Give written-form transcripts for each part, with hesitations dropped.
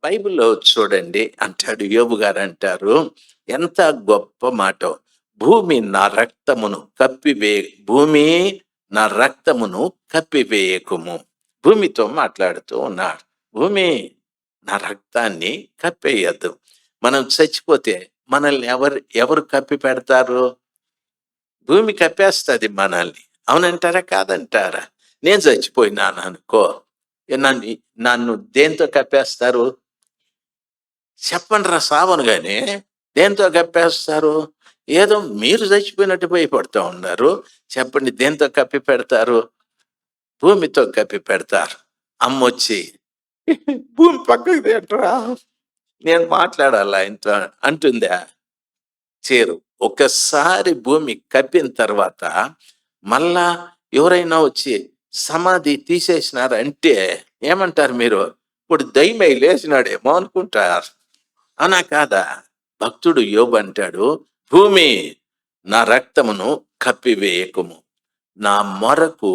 బైబిల్‌లో చూడండి అంటాడు, యోబు గారు అంటారు, ఎంత గొప్ప మాటో. భూమి నా రక్తమును భూమి నా రక్తమును కప్పివేయకుము. భూమితో మాట్లాడుతూ ఉన్నాడు. భూమి నా రక్తాన్ని కప్పేయద్దు. మనం చచ్చిపోతే మనల్ని ఎవరు కప్పి పెడతారు? భూమి కప్పేస్తుంది మనల్ని. అవునంటారా? కాదంటారా? నేను చచ్చిపోయినాను అనుకో, నన్ను నన్ను దేంతో కప్పేస్తారు? చెప్పండి రా, సావను గాని దేంతో కప్పేస్తారు? ఏదో మీరు చచ్చిపోయినట్టు భయపడుతూ ఉన్నారు. చెప్పండి, దేంతో కప్పి పెడతారు? భూమితో కప్పి పెడతారు. అమ్మొచ్చి భూమి పక్కకు తింటరా, నేను మాట్లాడాలా ఆయనతో అంటుందా? చేరు. ఒకసారి భూమి కప్పిన తర్వాత మళ్ళా ఎవరైనా వచ్చి సమాధి తీసేసినారంటే ఏమంటారు మీరు? ఇప్పుడు దయ్యమై లేచినాడేమో అనుకుంటారు. అనా కాదా? భక్తుడు యోబు అంటాడు, భూమి నా రక్తమును కప్పివేయకుము, నా మొరకు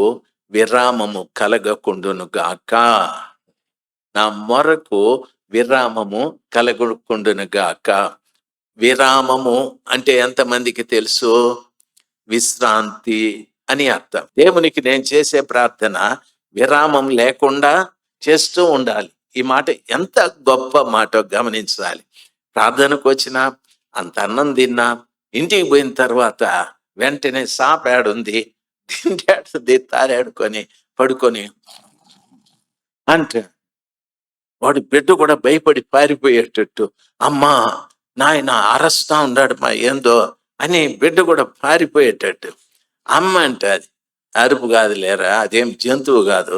విరామము కలగకుండును గాక. నా మొరకు విరామము కలగకుండును గాక. విరామము అంటే ఎంతమందికి తెలుసు? విశ్రాంతి అని అర్థం. దేవునికి నేను చేసే ప్రార్థన విరామం లేకుండా చేస్తూ ఉండాలి. ఈ మాట ఎంత గొప్ప మాట గమనించాలి. ప్రార్థనకు వచ్చినా, అంత అన్నం తిన్నా, ఇంటికి పోయిన తర్వాత వెంటనే సాపాడుంది, తింటాడుంది, తారాడుకొని పడుకొని అంటే వాడి బిడ్డ కూడా భయపడి పారిపోయేటట్టు, అమ్మా నాయన అరస్తా ఉన్నాడు మా ఏందో అని బిడ్డ కూడా పారిపోయేటట్టు. అమ్మ అంటే అది అరుపు కాదు లేరా, అదేం జంతువు కాదు,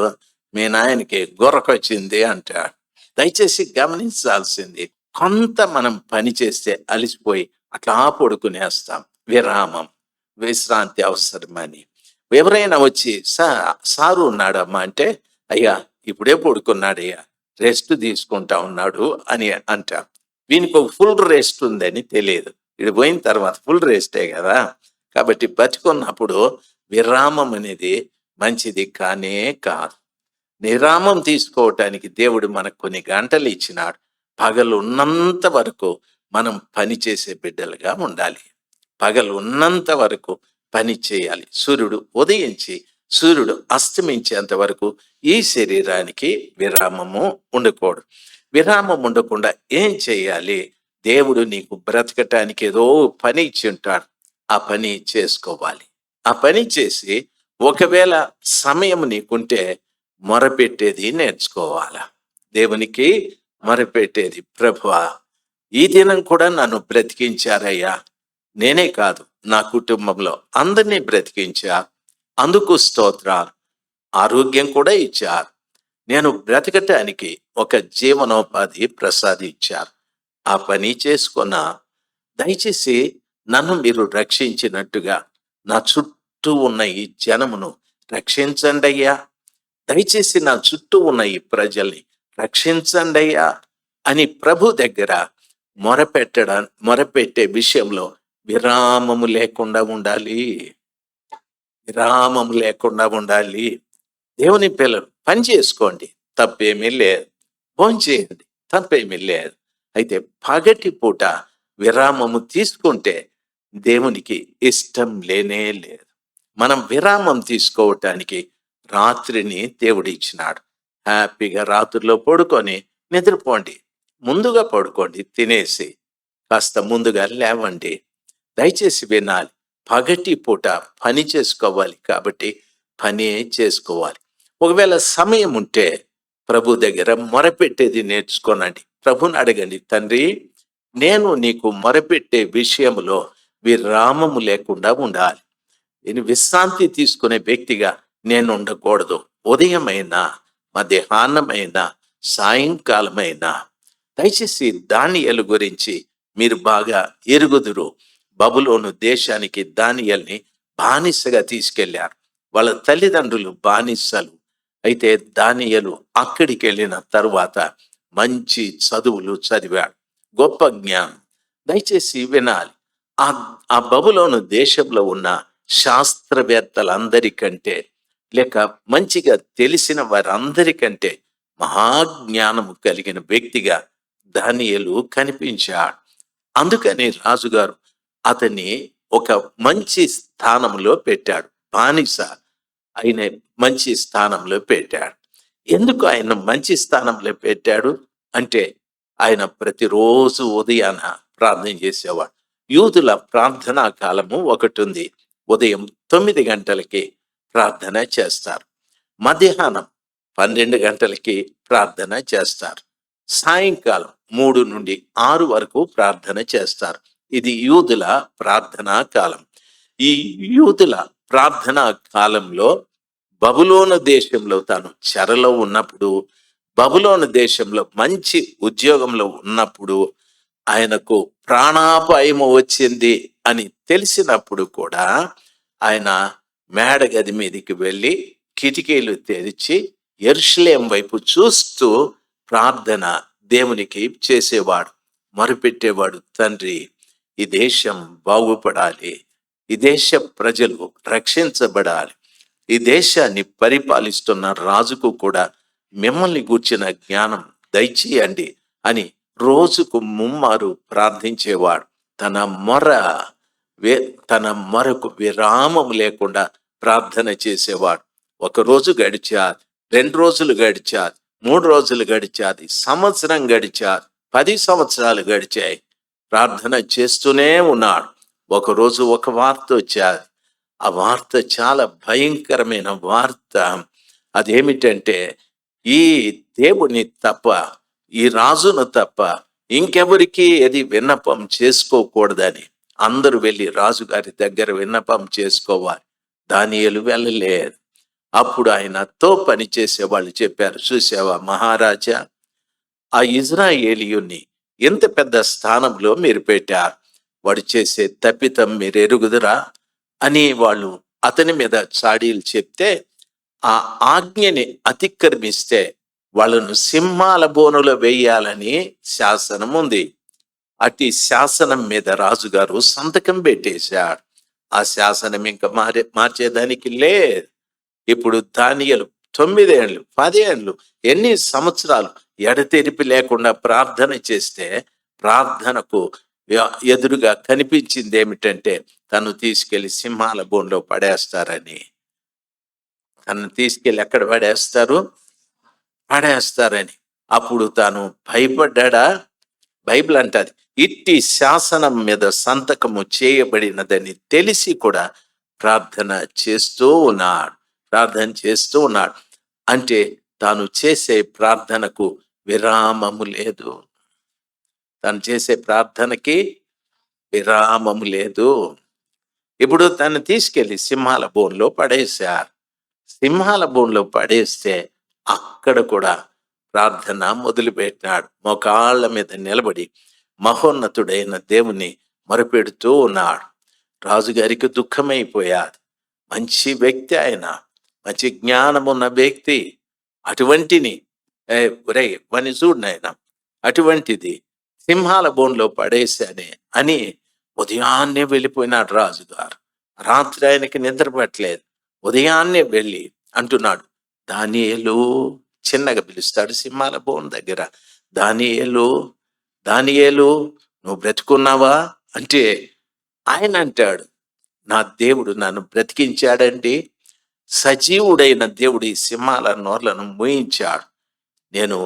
మీ నాయనకి గొర్రకొచ్చింది అంటాడు. దయచేసి గమనించాల్సింది, కొంత మనం పని చేస్తే అలిసిపోయి అట్లా పడుకునేస్తాం. విరామం, విశ్రాంతి అవసరమని. ఎవరైనా వచ్చి సారు ఉన్నాడమ్మా అంటే, అయ్యా ఇప్పుడే పడుకున్నాడయ్యా, రెస్ట్ తీసుకుంటా ఉన్నాడు అని అంటాం. వీనికి ఒక ఫుల్ రెస్ట్ ఉందని తెలియదు. ఇది పోయిన తర్వాత ఫుల్ రెస్టే కదా. కాబట్టి బతికున్నప్పుడు విరామం అనేది మంచిది కానే కాదు. విరామం తీసుకోవటానికి దేవుడు మనకు కొన్ని గంటలు ఇచ్చినాడు. పగలు ఉన్నంత వరకు మనం పని చేసే బిడ్డలుగా ఉండాలి. పగలు ఉన్నంత వరకు పని చేయాలి. సూర్యుడు ఉదయించి సూర్యుడు అస్తమించేంత వరకు ఈ శరీరానికి విరామము ఉండకూడదు. విరామం ఉండకుండా ఏం చేయాలి? దేవుడు నీకు బ్రతకటానికి ఏదో పని ఇచ్చి ఉంటాడు. ఆ పని చేసుకోవాలి. ఆ పని చేసి, ఒకవేళ సమయం నీకుంటే మొరపెట్టేది నేర్చుకోవాలా. దేవునికి మొరపెట్టేది, ప్రభువా ఈ దినం కూడా నన్ను బ్రతికించారయ్యా, నేనే కాదు నా కుటుంబంలో అందరినీ బ్రతికించారు, అందుకు స్తోత్రాలు. ఆరోగ్యం కూడా ఇచ్చారు, నేను బ్రతకటానికి ఒక జీవనోపాధి ప్రసాదించారు. ఆ పని చేసుకున్న, దయచేసి నన్ను మీరు రక్షించినట్టుగా నా చుట్టూ ఉన్న ఈ జనమును రక్షించండి అయ్యా, దయచేసి నా చుట్టూ ఉన్న ఈ ప్రజల్ని రక్షించండి అయ్యా అని ప్రభు దగ్గర మొరపెట్టే విషయంలో విరామము లేకుండా ఉండాలి. విరామము లేకుండా ఉండాలి. దేవుని పిల్లలు పని చేసుకోండి, తప్పేమీ లేదు. భోంచేయండి, తప్పేమీ లేదు. అయితే పగటి పూట విరామము తీసుకుంటే దేవునికి ఇష్టం లేనే లేదు. మనం విరామం తీసుకోవటానికి రాత్రిని దేవుడు ఇచ్చినాడు. హ్యాపీగా రాత్రిలో పడుకొని నిద్రపోండి. ముందుగా పడుకోండి, తినేసి కాస్త ముందుగా లేవండి. దయచేసి వినాలి, పగటి పూట పని చేసుకోవాలి కాబట్టి పని చేసుకోవాలి. ఒకవేళ సమయం ఉంటే ప్రభు దగ్గర మొరపెట్టేది నేర్చుకోనండి. ప్రభుని అడగండి, తండ్రి నేను నీకు మొరపెట్టే విషయంలో విరామము లేకుండా ఉండాలి. నేను విశ్రాంతి తీసుకునే వ్యక్తిగా నేను ఉండకూడదు. ఉదయమైనా, మధ్యాహ్నమైనా, సాయంకాలమైనా. దయచేసి దానియేలు గురించి మీరు బాగా ఎరుగుదురు. బబులోను దేశానికి దానియేలుని బానిసగా తీసుకెళ్లారు. వాళ్ళ తల్లిదండ్రులు బానిసలు. అయితే దానియేలు అక్కడికి వెళ్ళిన తరువాత మంచి చదువులు చదివాడు, గొప్ప జ్ఞానం. దయచేసి వినాలి, ఆ బబులోను దేశంలో ఉన్న శాస్త్రవేత్తలందరికంటే, లేక మంచిగా తెలిసిన వారందరికంటే మహాజ్ఞానము కలిగిన వ్యక్తిగా దానియేలు కనిపించాడు. అందుకని రాజుగారు అతన్ని ఒక మంచి స్థానంలో పెట్టాడు. బానిస ఆయన మంచి స్థానంలో పెట్టాడు. ఎందుకు ఆయన మంచి స్థానంలో పెట్టాడు అంటే, ఆయన ప్రతిరోజు ఉదయాన ప్రార్థన చేసేవాడు. యూదుల ప్రార్థనా కాలము ఒకటి ఉంది. ఉదయం 9 గంటలకి ప్రార్థన చేస్తారు. మధ్యాహ్నం 12 గంటలకి ప్రార్థన చేస్తారు. సాయంకాలం 3 నుండి 6 వరకు ప్రార్థన చేస్తారు. ఇది యూదుల ప్రార్థనా కాలం. ఈ యూదుల ప్రార్థనా కాలంలో బబులోను దేశంలో తాను చెరలో ఉన్నప్పుడు, బబులోను దేశంలో మంచి ఉద్యోగంలో ఉన్నప్పుడు, ఆయనకు ప్రాణాపాయము వచ్చింది అని తెలిసినప్పుడు కూడా ఆయన మేడగది మీదకి వెళ్ళి కిటికీలు తెరిచి యెరూషలేము వైపు చూస్తూ ప్రార్థన దేవునికి చేసేవాడు. మొరపెట్టేవాడు, తండ్రి ఈ దేశం బాగుపడాలి, ఈ దేశ ప్రజలు రక్షించబడాలి, ఈ దేశాన్ని పరిపాలిస్తున్న రాజుకు కూడా మిమ్మల్ని గూర్చిన జ్ఞానం దయచేయండి అని రోజుకు ముమ్మారు ప్రార్థించేవాడు. తన మొరకు విరామం లేకుండా ప్రార్థన చేసేవాడు. 1 రోజు గడిచాది, 2 రోజులు గడిచాది, 3 రోజులు గడిచాది, సంవత్సరం గడిచాది, 10 సంవత్సరాలు గడిచాయి. ప్రార్థన చేస్తూనే ఉన్నాడు. ఒకరోజు ఒక వార్త వచ్చాది. ఆ వార్త చాలా భయంకరమైన వార్త. అదేమిటంటే, ఈ దేవుని తప్ప, ఈ రాజును తప్ప ఇంకెవరికి ఏది విన్నపం చేసుకోకూడదని అందరూ వెళ్ళి రాజుగారి దగ్గర విన్నపం చేసుకోవాలి. దానియేలు వెళ్ళలేదు. అప్పుడు ఆయనతో పనిచేసే వాళ్ళు చెప్పారు, చూసావా మహారాజా, ఆ ఇజ్రాయేలీయుని ఎంత పెద్ద స్థానంలో మీరు పెట్టారు, వాడు చేసే తప్పితం మీరు ఎరుగుదురా అని వాళ్ళు అతని మీద చాడీలు చెప్తే, ఆ ఆజ్ఞని అతిక్రమిస్తే వాళ్ళను సింహాల బోనులో వేయాలని శాసనం ఉంది. అట్టి శాసనం మీద రాజుగారు సంతకం పెట్టేశాడు. ఆ శాసనం ఇంకా మార్చేదానికి లేదు. ఇప్పుడు దానియేలు 9 ఏళ్ళు 10 ఏళ్ళు ఎన్ని సంవత్సరాలు ఎడతెరిపి లేకుండా ప్రార్థన చేస్తే, ప్రార్థనకు ఎదురుగా కనిపించింది ఏమిటంటే, తను తీసుకెళ్లి సింహాల బోన్లో పడేస్తారని. తను తీసుకెళ్లి ఎక్కడ పడేస్తారని. అప్పుడు తాను భయపడ్డా. బైబిల్ అంటది, ఇట్టి శాసనం మీద సంతకము చేయబడినదని తెలిసి కూడా ప్రార్థన చేస్తూ ఉన్నాడు. అంటే తాను చేసే ప్రార్థనకు విరామము లేదు. తను చేసే ప్రార్థనకి విరామము లేదు. ఇప్పుడు తను తీసుకెళ్లి సింహాల బోన్లో పడేశారు. సింహాల బోన్లో పడేస్తే అక్కడ కూడా ప్రార్థన మొదలుపెట్టినాడు. మోకాళ్ళ మీద నిలబడి మహోన్నతుడైన దేవుని మొరపెడుతూ ఉన్నాడు. రాజుగారికి దుఃఖమైపోయాది. మంచి వ్యక్తి ఆయన, మంచి జ్ఞానం ఉన్న వ్యక్తి. అటువంటిని వని చూడనైనా అటువంటిది సింహాల బోన్లో పడేశానే అని ఉదయాన్నే వెళ్ళిపోయినాడు రాజుగారు. రాత్రి ఆయనకి నిద్ర పట్టలేదు. ఉదయాన్నే వెళ్ళి అంటున్నాడు, దానియేలు, చిన్నగా పిలుస్తాడు సింహాల బోన్ దగ్గర, దానియేలు నువ్వు బ్రతుకున్నావా అంటే, ఆయన అంటాడు, నా దేవుడు నన్ను బ్రతికించాడండి. సజీవుడైన దేవుడు ఈ సింహాల నోర్లను మూయించాడు. నేను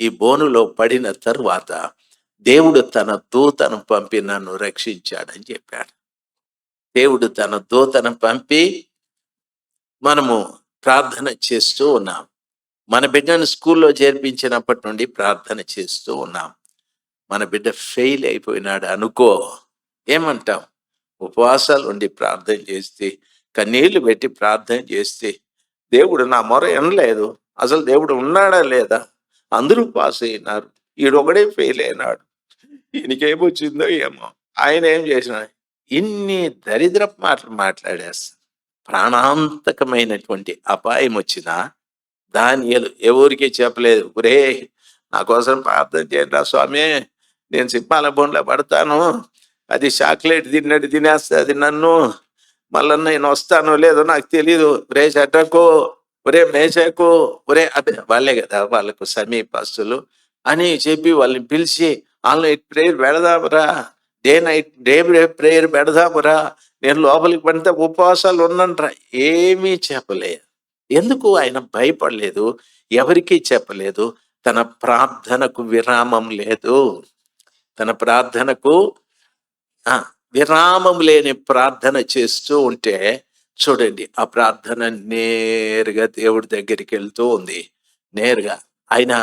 ఈ బోనులో పడిన తరువాత దేవుడు తన దూతను పంపి నన్ను రక్షించాడని చెప్పాడు. దేవుడు తన దూతను పంపి మనము ప్రార్థన చేస్తూ ఉన్నాం. మన బిడ్డను స్కూల్లో చేర్పించినప్పటి నుండి ప్రార్థన చేస్తూ ఉన్నాం. మన బిడ్డ ఫెయిల్ అయిపోయినాడు అనుకో, ఏమంటాం? ఉపవాసాలు ఉండి ప్రార్థన చేస్తే, కన్నీళ్లు పెట్టి ప్రార్థన చేస్తే, దేవుడు నా మొర వినలేదు, అసలు దేవుడు ఉన్నాడా లేదా, అందరూ పాస్ అయినారు, ఈడొకడే ఫెయిల్ అయినాడు, ఈయనకేమొచ్చిందో ఏమో, ఆయన ఏం చేసినా, ఇన్ని దరిద్ర మాటలు మాట్లాడేస్తా. ప్రాణాంతకమైనటువంటి అపాయం వచ్చినా దానియేలు ఎవరికి చెప్పలేదు. ఒరే, నా కోసం ప్రార్థన చేయండి స్వామి, నేను సింహాల బోన్లో పడతాను, అది చాక్లెట్ తిన్నట్టు తినేస్తుంది నన్ను, మళ్ళీ నేను వస్తానో లేదో నాకు తెలీదు, ఒరే షటకు, ఒరే మేషకు, ఒరే అదే వాళ్ళే కదా వాళ్ళకు సమీపస్తులు, అని చెప్పి వాళ్ళని పిలిచి ఆల్ నైట్ ప్రేయర్ పెడదామురా, డే ప్రేయర్ పెడదామురా, నేను లోపలికి పడితే ఉపవాసాలు ఉన్నానరా. ఏమీ చెప్పలేదు. ఎందుకు ఆయన భయపడలేదు, ఎవరికీ చెప్పలేదు. తన ప్రార్థనకు విరామం లేదు. తన ప్రార్థనకు ఆ! విరామం లేని ప్రార్థన చేస్తూ ఉంటే చూడండి, ఆ ప్రార్థన నేరుగా దేవుడి దగ్గరికెళ్తూ ఉంది. నేరుగా ఆయన,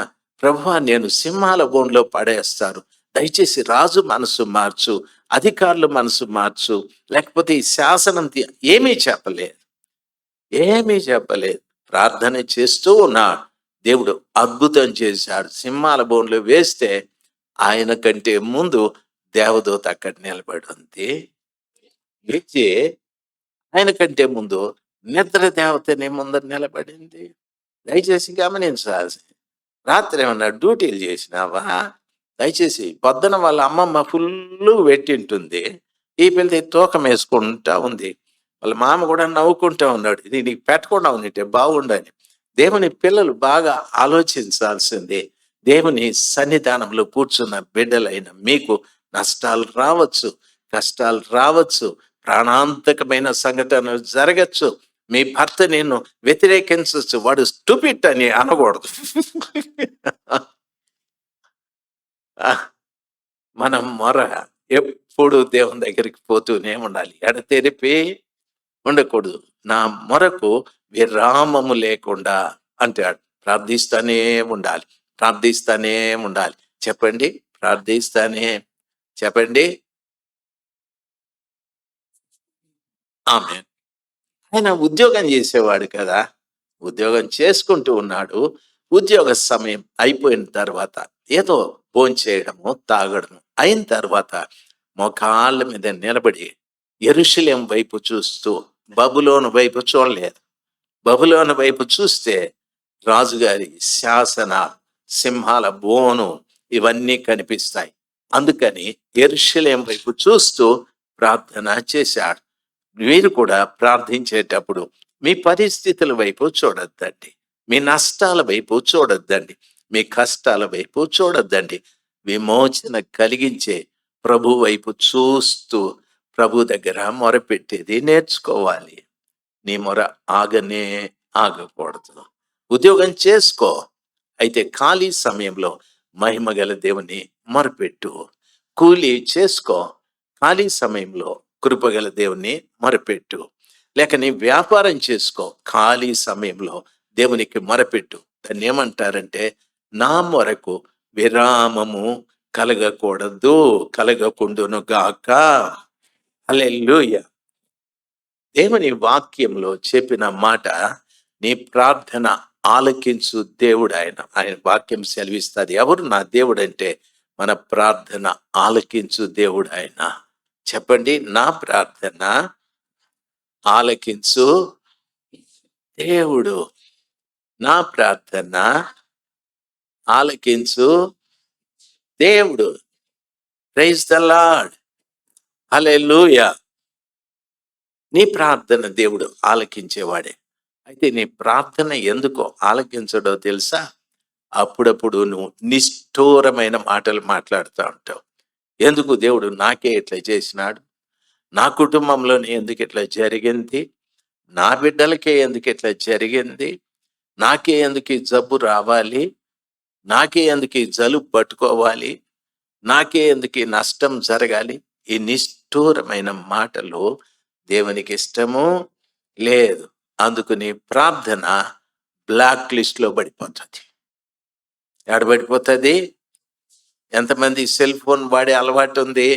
ప్రభువా నేను సింహాల బోనులో పడేస్తాను. దయచేసి రాజు మనసు మార్చు, అధికారుల మనసు మార్చు, లేకపోతే ఈ శాసనం ఏమీ చెప్పలేదు. ఏమీ చెప్పలేదు. ప్రార్థన చేస్తూ ఉన్నాడు. దేవుడు అద్భుతం చేశాడు. సింహాల బోనులో వేస్తే ఆయన కంటే ముందు దేవదూత అక్కడ నిలబడి ఉంది. లేచి ఆయన కంటే ముందు నిద్ర దేవతని ముందర నిలబడింది. దయచేసి గమనించాల్సి, రాత్రి ఏమన్నా డ్యూటీలు చేసినావా? దయచేసి పొద్దున వాళ్ళ అమ్మమ్మ ఫుల్లు పెట్టింటుంది. ఈ పిల్ల తూకం వేసుకుంటా ఉంది. వాళ్ళ మామ కూడా నవ్వుకుంటా ఉన్నాడు. ఇది నీకు పెట్టకుండా ఉన్నట్టే బాగుండని. దేవుని పిల్లలు బాగా ఆలోచించాల్సింది. దేవుని సన్నిధానంలో కూర్చున్న బిడ్డలైన మీకు నష్టాలు రావచ్చు, కష్టాలు రావచ్చు, ప్రాణాంతకమైన సంఘటన జరగచ్చు. మీ భర్త నేను వ్యతిరేకించవచ్చు, వాడు స్టూపిడ్ అని అనకూడదు. మనం మొర ఎప్పుడు దేవుని దగ్గరికి పోతూనే ఉండాలి. ఎడతెరిపి ఉండకూడదు. నా మొరకు విరామము లేకుండా అంటాడు. ప్రార్థిస్తానే ఉండాలి, ప్రార్థిస్తానే ఉండాలి. చెప్పండి, ప్రార్థిస్తానే. చెప్పండి. ఆమె ఆయన ఉద్యోగం చేసేవాడు కదా, ఉద్యోగం చేసుకుంటూ ఉన్నాడు. ఉద్యోగ సమయం అయిపోయిన తర్వాత ఏదో భోంచేయడము, తాగడము అయిన తర్వాత మోకాళ్ళ మీద నిలబడి యెరూషలేం వైపు చూస్తూ, బబులోను వైపు చూడలేదు. బబులోను వైపు చూస్తే రాజుగారి శాసన, సింహాల బోను ఇవన్నీ కనిపిస్తాయి. అందుకని యెరూషలేం వైపు చూస్తూ ప్రార్థన చేశాడు. మీరు కూడా ప్రార్థించేటప్పుడు మీ పరిస్థితుల వైపు చూడొద్దండి, మీ నష్టాల వైపు చూడొద్దండి, మీ కష్టాల వైపు చూడొద్దండి. విమోచన కలిగించే ప్రభు వైపు చూస్తూ ప్రభు దగ్గర మొరపెట్టేది నేర్చుకోవాలి. నీ మొర ఆగనే ఆగకూడదు. ఉద్యోగం చేసుకో, అయితే ఖాళీ సమయంలో మహిమగల దేవుని మొరపెట్టు. కూలి చేసుకో, ఖాళీ సమయంలో కృపగల దేవుని మొరపెట్టు. లేక నీ వ్యాపారం చేసుకో, ఖాళీ సమయంలో దేవునికి మొరపెట్టు. దాన్ని ఏమంటారంటే, నా మొరకు విరామము కలగకూడదు, కలగకుండును గాక. హల్లెలూయా. దేవుని వాక్యంలో చెప్పిన మాట, నీ ప్రార్థన ఆలకించు దేవుడు ఆయన. ఆయన వాక్యం సెలవిస్తుంది. ఎవరు నా దేవుడు అంటే, మన ప్రార్థన ఆలకించు దేవుడు ఆయన. చెప్పండి, నా ప్రార్థన ఆలకించు దేవుడు. నా ప్రార్థన ఆలకించు దేవుడు. Praise the lord. హల్లెలూయా. నీ ప్రార్థన దేవుడు ఆలకించేవాడే. అయితే నీ ప్రార్థన ఎందుకో ఆలకించడో తెలుసా? అప్పుడప్పుడు నువ్వు నిష్ఠూరమైన మాటలు మాట్లాడుతూ ఉంటావు. ఎందుకు దేవుడు నాకే ఇట్లా చేసినాడు, నా కుటుంబంలోనే ఎందుకు ఇట్లా జరిగింది, నా బిడ్డలకే ఎందుకు ఇట్లా జరిగింది, నాకే ఎందుకు ఈ జబ్బు రావాలి, నాకే ఎందుకు ఈ జలుబు పట్టుకోవాలి, నాకే ఎందుకు ఈ నష్టం జరగాలి. ఈ నిష్ఠూరమైన మాటలు దేవునికి ఇష్టము లేదు. అందుకు నీ ప్రార్థన బ్లాక్ లిస్ట్ లో పడిపోతుంది. ఎడబడిపోతుంది. ఎంతమంది సెల్ ఫోన్ వాడే అలవాటు ఉంది?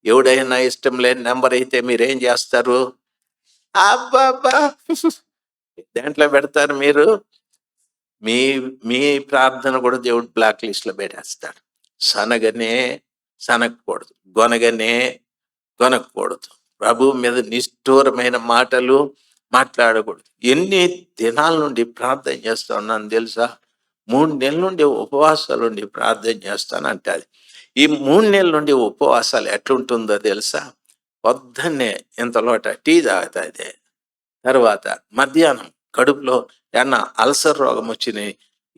ఎవడైనా ఇష్టం లేని నెంబర్ అయితే మీరేం చేస్తారు? అబ్బాబ్బా, దేంట్లో పెడతారు మీరు? మీ మీ ప్రార్థన కూడా దేవుడు బ్లాక్ లిస్ట్ లో పెట్టేస్తాడు. సనగనే సనగకూడదు, గొనగనే గొనకూడదు. ప్రభు మీద నిష్ఠూరమైన మాటలు మాట్లాడకూడదు. ఎన్ని దినాల నుండి ప్రార్థన చేస్తా ఉన్నాను తెలుసా? 3 నెలల నుండి ఉపవాసాలు నుండి ప్రార్థన చేస్తానంటే, అది ఈ 3 నెలల నుండి ఉపవాసాలు ఎట్లుంటుందో తెలుసా? పొద్దున్నే ఇంతలోట టీ తాగుతుంది, తర్వాత మధ్యాహ్నం కడుపులో ఏమన్నా అల్సర్ రోగం వచ్చిన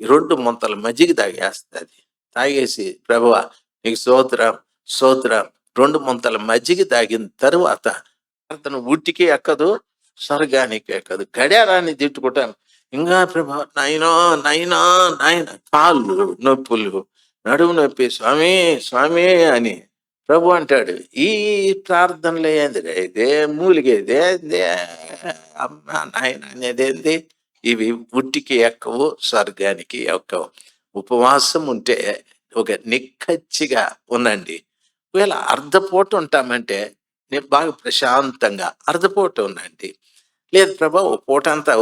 2 ముంతలు మజ్జిగ తాగేస్తుంది, తాగేసి ప్రభువా నీకు స్తోత్రం స్తోత్రం 2 ముంతల మజ్జిగ తాగిన తరువాత అతను ఉట్టికి ఎక్కదు, స్వర్గానికి ఎక్కదు. గడియారాన్ని తిట్టుకుంటాను. ఇంకా ప్రభా నాయనా నాయనా నాయన కాళ్ళు నొప్పులు, నడుము నొప్పి, స్వామి స్వామి అని ప్రభు అంటాడు. ఈ ప్రార్థనలు ఏందిరా ఇదే మూలిగేదే ఇదే అమ్మ నాయన అనేదేంది? ఇవి ఉట్టికి ఎక్కవు, స్వర్గానికి ఎక్కవు. ఉపవాసం ఉంటే ఒక నిక్కచ్చిగా ఉండండి. ఒకవేళ అర్ధపూట ఉంటామంటే నేను బాగా ప్రశాంతంగా అర్ధపూట ఉండండి. లేదు ప్రభా ఓ పూట అంతా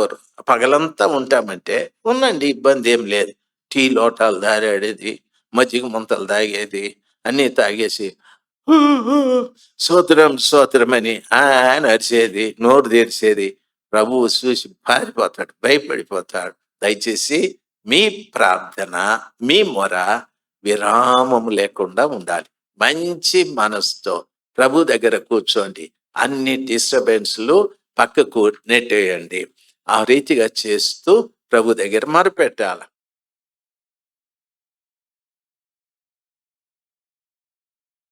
పగలంతా ఉంటామంటే ఉండండి, ఇబ్బంది ఏం లేదు. టీ లోటాలు దారాడేది, మజ్జిగ ముంతలు తాగేది అన్నీ తాగేసి స్తోత్రం స్తోత్రం అని ఆయన అరిచేది, నోరు తెరిచేది. ప్రభువు చూసి పారిపోతాడు, భయపడిపోతాడు. దయచేసి మీ ప్రార్థన, మీ మొర విరామము లేకుండా ఉండాలి. మంచి మనసుతో ప్రభు దగ్గర కూర్చోండి. అన్ని డిస్టర్బెన్స్లు పక్కకు నెట్టేయండి. ఆ రీతిగా చేస్తూ ప్రభు దగ్గర మొరపెట్టాలి.